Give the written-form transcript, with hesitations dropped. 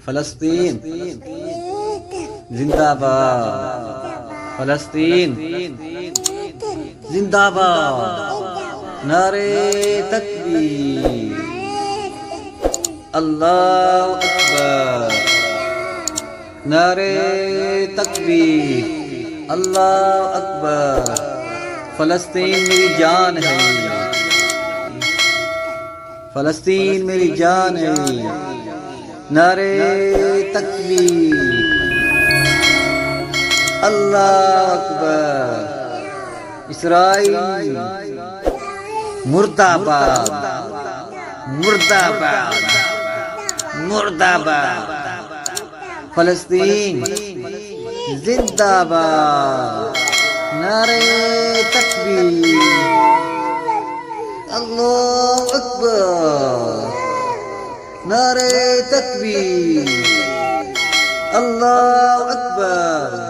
فلسطین زندہ باد، فلسطین زندہ باد، نعرے تکبیر، اللہ اکبر، نعرے تکبیر، اللہ اکبر، فلسطین میری جان ہے، فلسطین میری جان ہے، نعرے تکبیر، اللہ اکبر، اسرائیل مرد آباد، مرد آباد، مرد آباد، فلسطین زندہ باد، نعرے تکبیر، اللہ اکبر، نعرے تکبیر، اللہ اکبر،